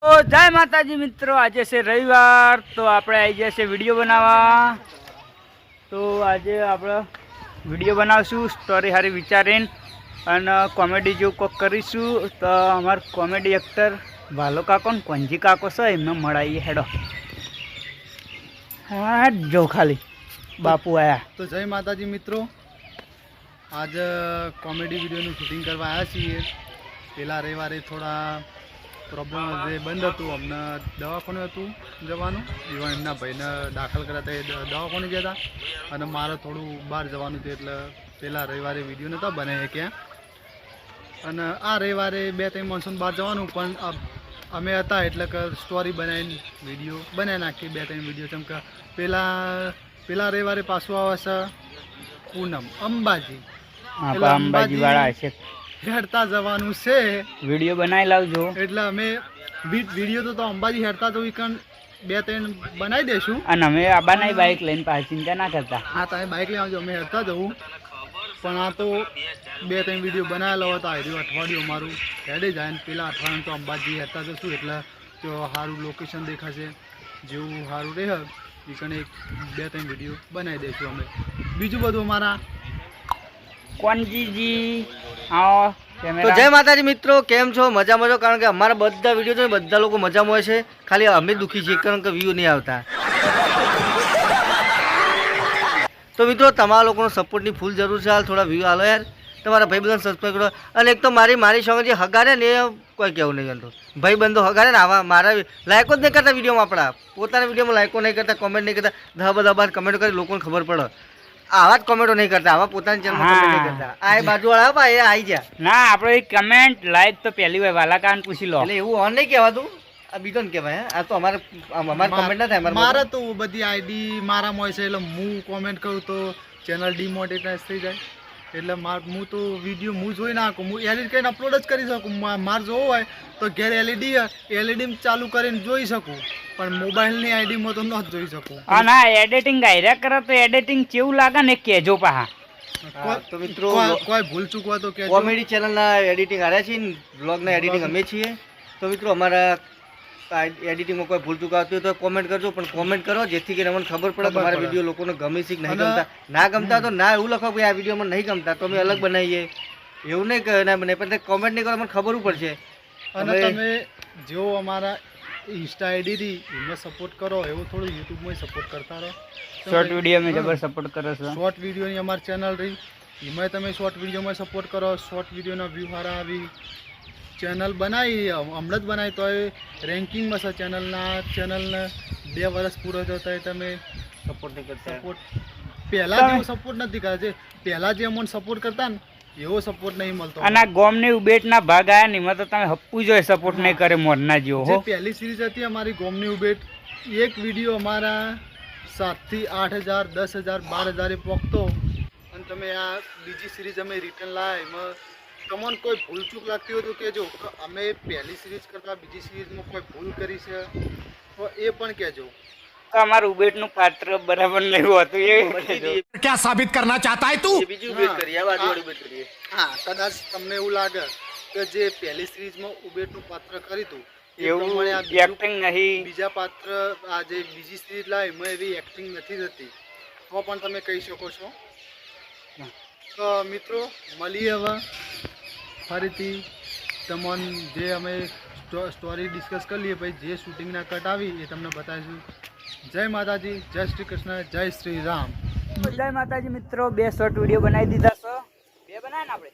તો જય માતાજી મિત્રો, આજે છે રવિવાર તો આપણે આવી ગયા છે વિડીયો બનાવવા। તો આજે આપણે વિડીયો બનાવશું સ્ટોરી સારી વિચારીને અને કોમેડી જેવું કોક કરીશું। તો અમારા કોમેડી એક્ટર ભાલો કાકો ને કોંજી કાકો છે એમને મળાઈએ હેડો। હા જો ખાલી બાપુ આયા। તો જય માતાજી મિત્રો, आज कॉमेडी वीडियो शूटिंग करवा आया छे। पेला रविवारे थोड़ा प्रॉब्लम बंद हतुं, अमने दवाखाने हतुं जवानुं, एवा एमना भाईने दाखल कर्या था, दवाखाने गया था अने मारे थोड़ुं बहार जवानुं हतुं एटले पेला रविवारे विडियो नता बनावी शक्या। अने आ रविवारे 2-3 माणसोने बहार जवानुं पण अमे हता एटले के स्टोरी बनावीने विडियो बनावी नाखी 2-3 विडियो। केम के पेला रविवारे पाछुं आवे छे पूनम अंबाजी, अंबाजी वाला है हेरता जवानुं छे, वीडियो बनाई लावजो। એટલે અમે વિડિયો તો અંબાજી હેરતા તો ઈકન 2-3 બનાવી દેશું અને અમે આબાના બાઈક લઈને પાછી ચિંતા ના કરતા। હા, તમે બાઈક લઈ આવજો, અમે હેરતા જવું। પણ આ તો 2-3 વિડિયો બનાવેલો હતો, આ રહ્યું અઠવાડિયું અમારું હેડે જાય ને પેલા અઠવાડિયું તો અંબાજી હેરતા જશું એટલે તો સારું લોકેશન દેખાશે, જેવું સારું રહે ઈકન 2-3 વિડિયો બનાવી દઈશું અમે। બીજું બધું અમારા કોંજીજી आओ तो जय माताजी मित्रों, केम छो? मजा मजा। कारण के हमारा बधा वीडियो तो बधा लोग मजा में है, खाली अमे दुखी छे कारण के व्यू नहीं आता। तो मित्रों तमारा लोगों सपोर्ट की फूल जरूर है, थोड़ा व्यू आलो यार, तमारा भाई बंधन सब्सक्राइब करो। और एक तो मारी संगे जे हगारे ने कोई कहूँ नहीं जानतो, भाई बंधो हगारे ने आवा मारा लायको ज नहीं करता विडियो में, अपना पोताना विडियो में लायको नहीं करता, कमेंट नहीं करता, धबाधबा कमेंट कर लोगों खबर पड़े। आवाज कमेंटो नहीं करता, आवा पोतानी चैनल में कमेंट नहीं करता। आ बाजूवाळा भाई आई जा ना आपणे कमेंट लाइक तो पहली વાર વાલા કાન પૂછી લો એટલે એવું ઓન નહીં કહેવાતું, આ બીજો ને કહેવાય। આ તો અમારે કમેન્ટ ના થાય, મારે તો બધી આઈડી મારામાં હોય છે એટલે હું કોમેન્ટ કરું તો ચેનલ ડિમોનેટાઇઝ થઈ જાય। એટલે હું તો વિડીયો હું જોઈ નાખું, હું એડિટ કરીને અપલોડ જ કરી શકું। મારે જોવું હોય તો ઘેર એલઈડી ચાલુ કરીને જોઈ શકું, પણ મોબાઈલની આઈડીમાં તો ન જ જોઈ શકું। હા ના, એડિટિંગ ગાયરા કરે તો એડિટિંગ કેવું લાગે ને કેજો પાહા। તો મિત્રો કોઈ ભૂલ ચૂક હોય તો કે કોમેડી ચેનલના એડિટિંગ આર્યા છીએ, વ્લોગના એડિટિંગ અમે છીએ। તો મિત્રો અમારા એડિટિંગમાં કોઈ ભૂલ ચૂક આવતી હોય તો કોમેન્ટ કરજો, પણ કોમેન્ટ કરો જેથી કરીને અમને ખબર પડે કે અમારા વિડીયો લોકોને ગમે છે કે નહીં ગમતા। ના ગમતા તો ના એવું લખો કે આ વિડીયોમાં નહીં ગમતા તો અમે અલગ બનાવીએ, એવું નહીં કે ના બને, પણ કોમેન્ટ નહીં કરો અમને ખબર પડશે। અને તમે જેવો અમારા इंस्टा आईडी थी इनमें सपोर्ट करो, एवं थोड़ा यूट्यूब में सपोर्ट करता रहो। शॉर्ट वीडियो में जबर सपोर्ट करो छो, शॉर्ट वीडियो ની અમાર ચેનલ રહી એમાં તમે શોર્ટ વિડિયો માં સપોર્ટ કરો। શોર્ટ વિડિયો ના વ્યૂ સારા આવી ચેનલ બનાવી, હમણાં જ બનાવી તો રેન્કિંગ માં છે ચેનલ ને 2 વર્ષ પૂરો થતા તમે સપોર્ટ નહીં કરતા। સપોર્ટ પહેલા જેવો સપોર્ટ નથી કરતા, પહેલા જે અમને સપોર્ટ કરતા ને એવો સપોર્ટ નહીં મળતો। અને ગોમની ઉબેટના ભાગ આયા ને એમાં તો તમે હપ્પુ જોઈ સપોર્ટ નહીં કરે મોરના જેવો જે હો। પહેલી સિરીઝ હતી અમારી ગોમની ઉબેટ, એક વિડીયો અમારા 7 થી 8,000 10,000 12,000 પહોંચતો, અને તમે આ બીજી સિરીઝ અમે રિટર્ન લાવ્યા એમાં તમને કોઈ ભૂલચૂક લાગતી હોય તો કહેજો કે અમે પહેલી સિરીઝ કરતાં બીજી સિરીઝમાં કોઈ ભૂલ કરી છે તો એ પણ કહેજો। અમારું ઉબેટનું પાત્ર બરાબર નહીં હોતું એ क्या साबित करना चाहता है तू? બીજી ઉબેટ કરીએ, આ બાજુ ઉબેટ કરીએ। હા, કદાચ તમને એવું લાગે કે જે પહેલી સિરીઝમાં ઉબેટનું પાત્ર કર્યું હતું એવું એક્ટિંગ નહીં, બીજા પાત્ર આ જે બીજી સિરીઝ લાવી એમાં એવી એક્ટિંગ નથી થતી તો પણ તમે કહી શકો છો। તો મિત્રો મળીએ હવે ફરીથી તમને જે અમે સ્ટોરી ડિસ્કસ કરી લઈએ, પછી જે શૂટિંગના કટ આવી એ તમને બતાવીશું। જય માતાજી, જય શ્રી કૃષ્ણ, જય શ્રી રામ। જય માતાજી મિત્રો, 2 શોર્ટ વિડીયો બનાવી દીધા છે, 2 બનાવ્યા ને આપણે।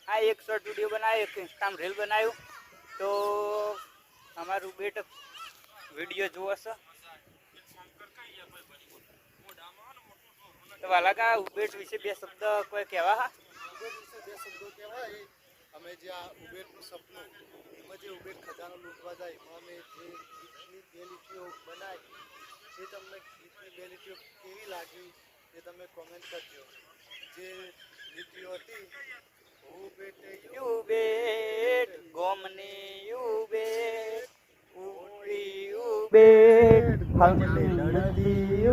આ એક શોર્ટ વિડીયો બનાવ્યો, એક ઇન્સ્ટામ રીલ બનાવ્યું। તો અમારું બેટ વિડીયો જોવો છે તો વાલાકા ઉબેટ વિશે 2 શબ્દ કોઈ કહેવા? હા, ઉબેટ વિશે 2 શબ્દો કહેવાય। અમે જે આ ઉબેટનું સપનું એમાં જે ઉબેટ ખજાનો લૂંટવા જાય એમાં અમે જે ગીતની 2 લીટીઓ બનાવી એ તમને ગીતની 2 લીટીઓ કેવી લાગી એ તમે કોમેન્ટ કરજો। જે લીટીઓ હતી ઉબેટ ઉબેટ ગોમની ઉબેટ ઉબેટ નદી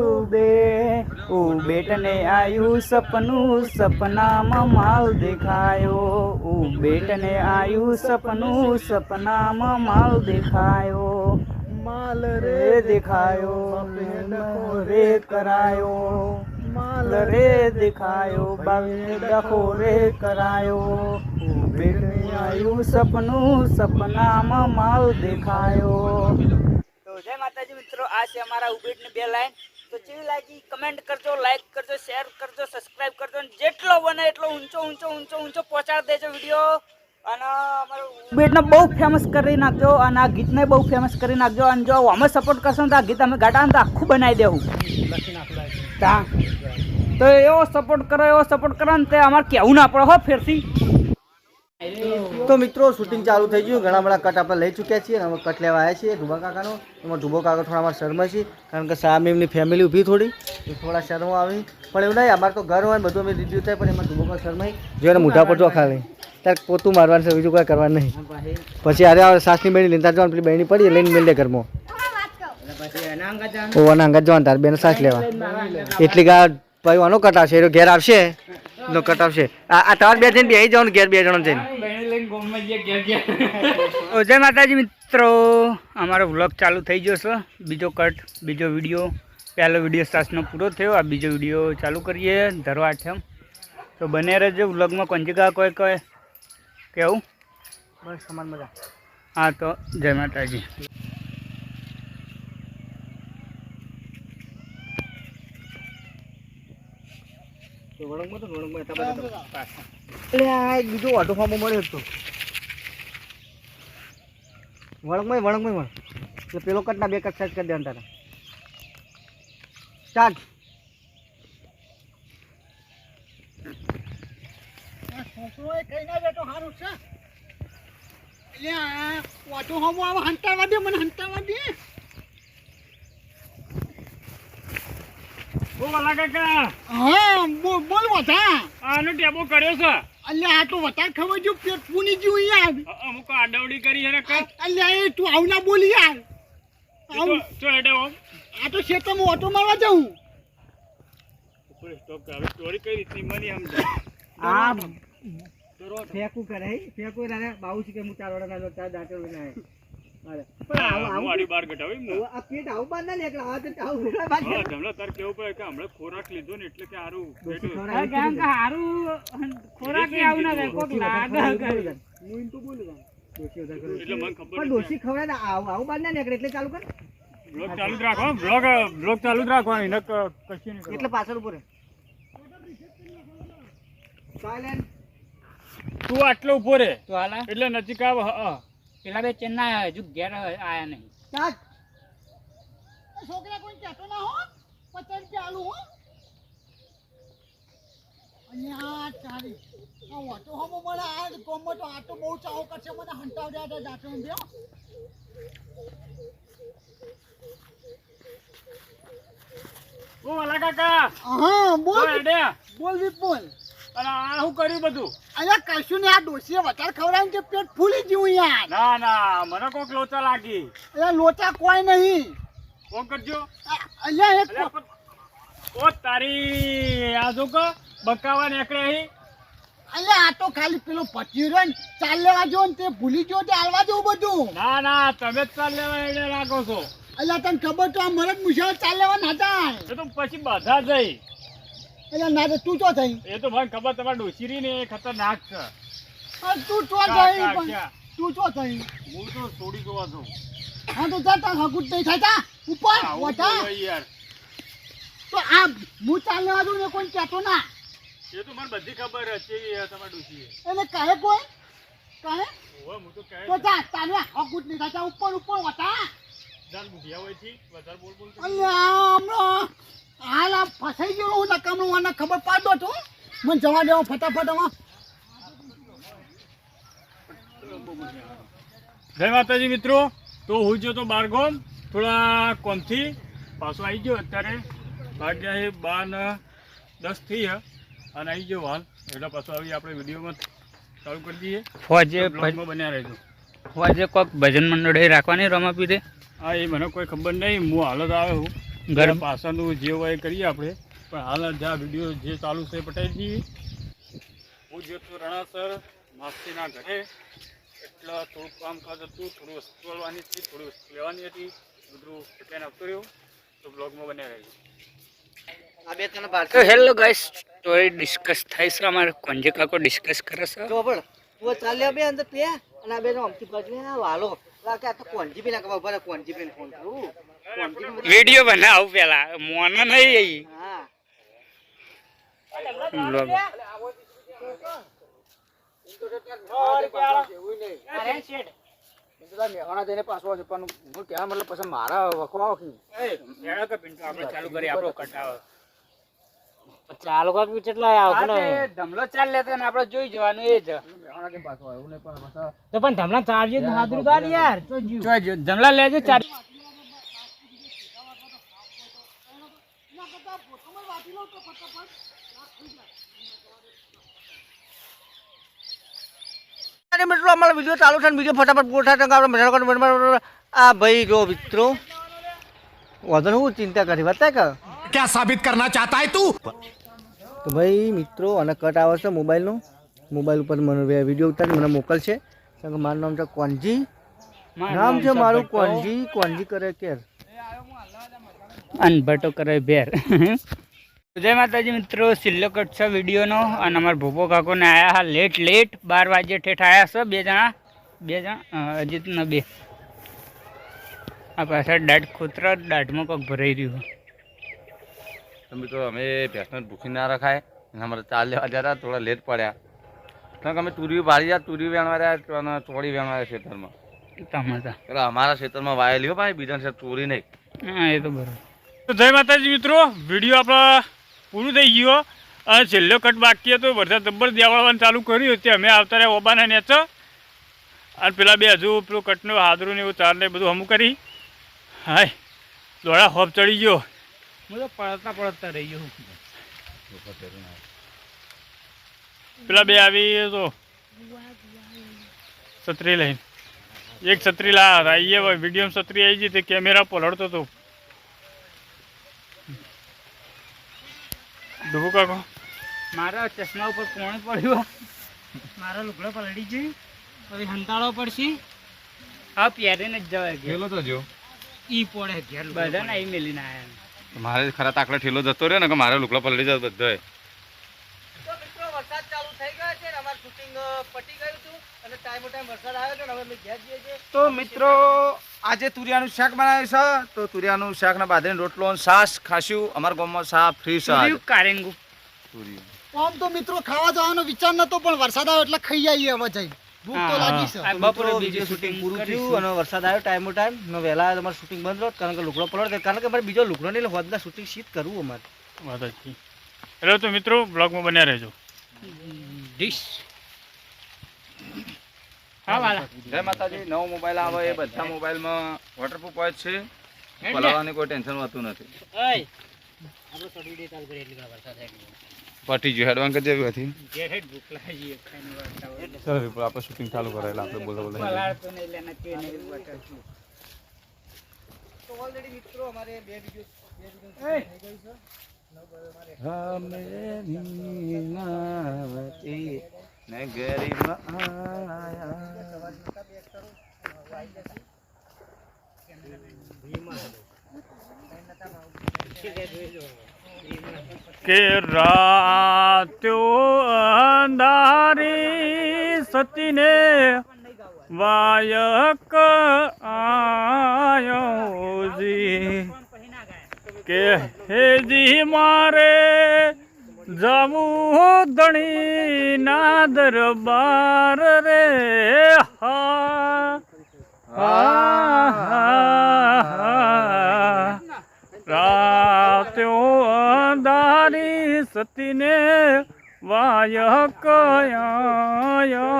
ઉબેટને આયુ સપનું સપનામાં માલ દેખાયો ઉબેટને આયુ સપનું સપનામાં માલ દેખાયો માલ રે દેખાયો રે કરાયો માલ રે દેખાયો બાવે ડખો રે કરાયો ઉબેટને આયુ સપનું સપનામાં માલ દેખાયો. તો જય માતાજી મિત્રો, આ છે અમારા ઉબેટની 2 લાઈન. તો જેવી લાગી કમેન્ટ કરજો, લાઈક કરજો, શેર કરજો, સબસ્ક્રાઇબ કરજો અને જેટલો બને એટલો ઊંચો પહોંચાડી દેજો વિડીયો. અને અમારો ઉબેટને બહુ ફેમસ કરી નાખજો અને આ ગીતને બહુ ફેમસ કરી નાખજો. અને જો અમે સપોર્ટ કરશો તો આ ગીત અમે ગાતા તો આખું બનાવી દેવું. તો એવો સપોર્ટ કરો ને તે અમારે કેવું ના પડે હો ફેરથી. તો મિત્રો શૂટિંગ ચાલુ થઈ ગયું, ઘણા બધા કટ આપણે લઈ ચૂક્યા છીએ અને હવે કટ લેવા આવ્યા છીએ ઢુબા કાકાનો. એમાં ઢુબો કાકા થોડા અમારા શરમાય છે કારણ કે સામે એમની ફેમિલી ઊભી થોડી થોડા શરમો આવી, પણ એવું નહીં, અમારે તો ઘર હોય બધું અમે રીડ્યુ થાય, પણ એમાં ઢુબો કાકા શરમાઈ જોઈને મોઢા પર જો ખાલી ત્યારે પોતું મારવાનું છે, બીજું કોઈ કરવાનું નહીં. પછી અરે સાસની બહેની લીધા જવાનું, પેલી બહેની પડી લઈને મિલ દે ઘરમાં ઓવાના અંગત જવાનું તાર બેન સાસ લેવા. એટલી ગા ભાઈ વાનો કટ આવશે, એ ઘેર આવશે નો કટ આવશે. આ તમારે 2 જણ બેસી જવાનું ઘેર 2 જણ જઈને. જય માતાજી મિત્રો, અમારો વ્લોગ ચાલુ થઈ ગયો છે. બીજો વિડીયો, પહેલો વિડીયો સાસનો પૂરો થયો, આ બીજો વિડીયો ચાલુ કરીએ ધરવા આઠમ. તો બને રહેજો વ્લોગમાં. કોણ જગ્યા કોઈ કેવું બસ સમાન મજા. હા તો જય માતાજી. બીજો ઓટો ફોર્મ મળ્યો હતો વળંગમાં એટલે પેલો કટના 2 કટ સાઈડ કરી દેવાનું તારે. સ્ટાર્ટ. બોલ વટા આનો ટેબો કર્યો છે. અલ્યા આ તો વટા ખબર જો પેટ પૂની જીવ યાર. અમુક આડવડી કરી છે ને અલ્યા એ તું આવ ના બોલ યાર. ચો હેડે આ તો ખેતરમાં ઓટો મારવા જાઉં. સ્ટોરી કઈ રીતની મને સમજાય. આ ફેંકું કરે ફેંકું રાને બાઉ છે કે હું 4 વડા ના 4 દાંતો ના અરે પણ આડી બાર ઘટાવી ને આ પેટ આવું બાંધ ના એટલે આ તો આવું વેલા બાંધ. હા તમને તાર કેવું પડે કે હમણાં ખોરાક લીધો ને એટલે કે હારું ખોરાક કે આવું ના કોક લાગે હું તો બોલું એટલે મને ખબર પણ ડોસી ખવડાય ને આવું બાંધ ના એટલે ચાલુ કર. બ્લોગ ચાલુ જ રાખો, બ્લોગ ચાલુ જ રાખવાનો એને કશું નહીં એટલે પાછળ ઉપર સાયલેન્ટ. તું આટલો ઉભો રે તો હાલા એટલે નજીક આવ. પેલા 2 ચેન્ના હજુ ઘેર આયા નહીં. સ્ટાર્ટ. છોકરા કોઈ કહેતો ના હો 50 રૂપિયા આલુ હો. અલ્યા ચારી આ ઓટો હમો મને આ કોમો તો આ તો બહુ ચાવ કરશે, મને હંતાવ દે જાતો બેઓ. ઓ વાલા કાકા હા બોલ હેડે. બોલ વિપુલ. અને આ શું કર્યું બધું? અલ્યા કશું ને આ ડોસીએ વધારે ખવડાવીને કે પેટ ફૂલી ગયું યાર. ના મને કોક લોચા લાગી. અલ્યા લોચા કોઈ નહીં. કોણ કરજો? અલ્યા એક અલ્યા ઓ તારી આ જો કે બકાવા નીકળે અહીં. અલ્યા આ તો ખાલી પેલો પચ્યું રહ્યો ને ચાલ લેવા જો ને તે ભૂલી ગયો તે હાલવા જવું બધું. ના તમે જ ચાલ લેવા એને રાખો છો. અલ્યા તને ખબર તો આ મરદ મુસાફર ચાલ લેવા ના જાય. એ તો પછી બધા જઈ. અલ્યા ના તો તું તો થઈ. એ તો મને ખબર તમારે ડોસીરી ને એ ખતરનાક છે. તું તો ક્યાં, થઈ ક્યાં, પણ ક્યાં? તું તો થઈ. હું તો છોડી જોવા છું. હા તો જા તાર હગુટ નહીં થાય જા ઉપર આવું વટા. તો હોય યાર. તો આ હું ચાલ લેવા દઉં ને કોઈ કહેતો ના. એ તો મને બધી ખબર છે તમારા ડોસીએ. એને કહે કોઈ કહે ઓવે હું તો કહે તો જા તારે હગુટ નહીં થાય જા ઉપર વટા. જાન બુઢિયા હોયથી વધારે બોલ તો. અલ્યા હમણાં હાલ આ ફસાઈ ગયો હું નકામનું મને ખબર પાડો તો મને જવા દેવો ફટાફટ હવે. જય માતાજી મિત્રો. તો હું જો તો બારગોમ થોડા કોમથી પાછો આવી ગયો. અત્યારે વાગ્યા છે 12:10 થઈ અને આવી ગયો હાલ. એટલે પાછો આવી આપણે વિડીયોમાં ચાલુ કરી દઈએ. ફોજે બન્યા રહેજો. ફોજે કોઈક ભજન મંડળ રાખવાની રમાપી દે. હા એ મને કોઈ ખબર નહીં, હું હાલ જ આવ્યો છું ઘર પાછળનું જે હોય એ કરીએ આપણે, પણ હાલ જ આ વિડીયો જે ચાલુ છે એ પટાવી દઈએ. હું જે તો રણાસર માસીના ઘરે, એટલે થોડું કામકાજ હતું, થોડું વસ્તુ લેવાની હતી, થોડી વસ્તુ લેવાની હતી, બધું પટાઈને આવતો રહ્યો. તો બ્લોગમાં બન્યા રહેજો. આ બે તને બહાર તો હેલો ગાઈસ, સ્ટોરી ડિસ્કસ થાય છે, અમારે કોંજે કાકો ડિસ્કસ કરે છે. જો પણ તું ચાલ્યા બે અંદર પે અને આ બે નો અમથી બાજુ વાલો લાગે આ તો કોંજી બી ના ખબર ભલે કોંજી બી ફોન કરું કોંજી બી વિડીયો બનાવું પેલા મોન નહીં હા બ્લોગ ચાલુ કરી આપણો કટાવ ચાલો કાક કેટલા આવ ધમલો ચાલ લેતો ને આપણે જોઈ જવાનું એ જ તો પણ ધમલા ચાર્જ હાજરી ગાડી યાર જોજો ધમલા લેજો ચાર મિત્રો અમારો વિડીયો ચાલુ છે વિડીયો ફટાફટ પોઠા ટંકા આ ભાઈ જો મિત્રો વધુ હું ચિંતા કરી બતા કે क्या साबित करना चाहता है तू? તો ભાઈ મિત્રો અને કટ આવે છે મોબાઈલ ઉપર મને વિડીયો ઉતારી મને મોકલશે કારણ કે મારું નામ છે કોંજી નામ છે મારું કોંજી કરે કેર અનભટો કરે ભેર જય માતાજી મિત્રો, છેલ્લો કટ છે વિડીયોનો અને અમારા ભોપો કાકોને આવ્યા હા લેટ 12 વાગે ઠેઠ આવ્યા છે બે જણા અજીત ને બે આ પાછળ દાઢ ખોતરા દાઢમાં કોક ભરાઈ રહ્યું. તો મિત્રો અમે ભેંસને ભૂખી ના રખાય અને અમારે ચાલ લેવા જતા થોડા લેટ પડ્યા કારણ કે અમે તુરીઓ બાળી ગયા, તુરીઓ વેણવા રહ્યા અને ચોળી વેણવા રહ્યા ખેતરમાં. ટમાટા એટલે અમારા ખેતરમાં વાયેલી હો ભાઈ, બીજાને સાહેબ ચોરી નહીં. હા એ તો બરાબર. તો જય માતાજી મિત્રો, વિડીયો આપણો પૂરું થઈ ગયો અને છેલ્લો કટ બાકી હતો. વરસાદ જબ્બર દેવાળવાનું ચાલુ કર્યું તે અમે આવતા રહ્યા ઓબાના નેચો અને પેલા બે હજુ પેલું કટનું હાદરું ને એવું ચાર ને બધું હમું કરી. હાય દોડા હોપ ચડી ગયો. હું તો પડતા રહી ગયો. પેલા બે આવી તો છત્રી લઈને એક છત્રી લાવ્યા હતા. એ વિડીયોમાં છત્રી આવી ગઈ તે કેમેરા પલળતો હતો. ડૂબુ કાકો મારા ચશ્મા ઉપર કોણ પડ્યું, મારા લુગડો પલળી ગઈ, હવે હંતાળો પડશે. હા પહેરીને જ જવાય ઠેલો તો જો ઈ પડે ઘેર બધા ને મેલીને આવ્યા. મારે ખરા તાકડે ઠેલો જતો રહ્યો ને કે મારે લુકડો પલળી જાય બધો. તો મિત્રો વરસાદ ચાલુ થઈ ગયો છે ને અમારું શૂટિંગ પટી ગયું હતું અને ટાઈમ વરસાદ આવ્યો છે ને હવે અમે ઘેર જઈએ છીએ. તો મિત્રો આજે તુરિયાનું શાક બનાવ્યું છે, તો તુરિયાનું શાક ના બાંધીને રોટલો અને છાશ ખાશું. અમારા ગામમાં શાક ફ્રી છે આજે. કારેંગુ આમ તો મિત્રો ખાવા જવાનો વિચાર નતો પણ વરસાદ આવ્યો એટલે ખાઈ આવીએ હવે જઈ. ભૂખ તો લાગી છે. આ બપોરે બીજું શૂટિંગ પૂરું કરીશું. થયું અને વરસાદ આવ્યો ટાઈમ ને વહેલા આવ્યો તમારું શૂટિંગ બંધ રહ્યો કારણ કે લુકડો પલળ કારણ કે મારે બીજો લુકડો નહીં હોદના શૂટિંગ શીત કરવું અમારે. વાત જ એટલે તો મિત્રો બ્લોગમાં બન્યા રહેજો. ડીશ હા વાલા જય માતાજી. નવો મોબાઈલ આવે એ બધા મોબાઈલમાં વોટરપ્રૂફ હોય છે, પલાળવાની કોઈ ટેન્શન હોતું નથી. પટી ગયું હેડવાન કરી જેવી હતી. ઘેર હેડ ભૂખ લાગી ખાઈને વાળતા ચાલો આપણે શૂટિંગ ચાલુ કરેલા આપણે બોલો પલાળતો નહીં લેના કે નહીં બટર. તો ઓલરેડી મિત્રો અમારે બે વિડીયો થઈ ગયું કે રાત્યો અંધારી સતીને વાયક આયોજી કે હેજી મારે જાવું ધણી ના દરબાર રે. રાત્યો અંધારી સતીને વાયક આયોજી.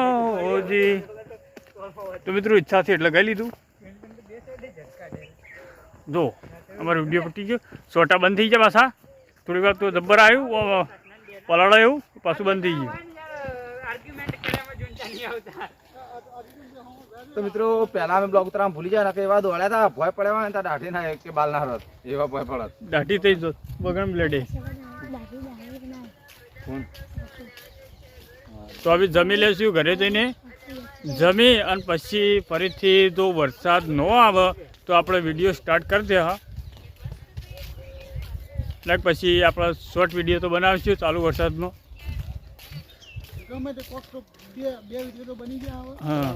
તો મિત્રો ઈચ્છાથી એટલે ગઈ લીધું. જો અમારો વિડીયો પટી ગયો, સોટા બંધ થઈ ગયા પાછા. થોડી વાર તો જબ્બર આવ્યું પલાળાયું પાછું બંધ થઈ ગયું. આર્ગ્યુમેન્ટ કર્યામાં જોઈને ચાલી આવતા તો મિત્રો પહેલા અમે બ્લોગ ઉતરવા ભૂલી જાય ને કે એવા દોડ્યા હતા ભય પડ્યા હોય ને ત્યાં દાઢી ના કે બાલ ના રત એવા ભય પડત. દાઢી થઈ જો બગન બ્લેડે. તો હવે જમી લેશું ઘરે જઈને. જમી અને પછી ફરીથી જો વરસાદ ન આવે તો આપણે વિડીયો સ્ટાર્ટ કરી દે. હા એટલે પછી આપણે શોર્ટ વિડીયો તો બનાવીશું ચાલુ વરસાદનો. ગમે તે કોક તો બે વિડીયો તો બની ગયા હવે. હા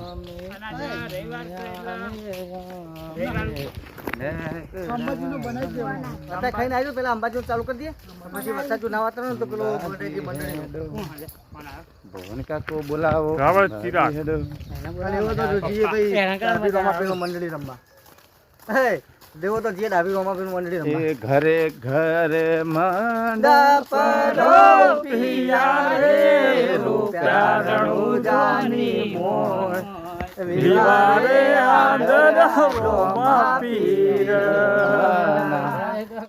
અંબાજીનો બનાવી દેવાનો. અત્યારે ખાઈને આવ્યો પેલા અંબાજી ચાલુ કરી દઈએ પછી વરસાદ જો ના વાતાવરણ તો પેલો મંડળી ભવન કાકો બોલાવો રાવળ ચિરાગ. અને એવો તો જઈએ ભાઈ ડાબી રોમા પેલું મંડળી રમવા. હે દેવો તો જઈએ ડાબી રોમા પેલું મંડળી રમવા. એ ઘરે ઘરે પરો પિયા રે રૂપિયાણું જાની મોર વિવારે આદર રોમા પીર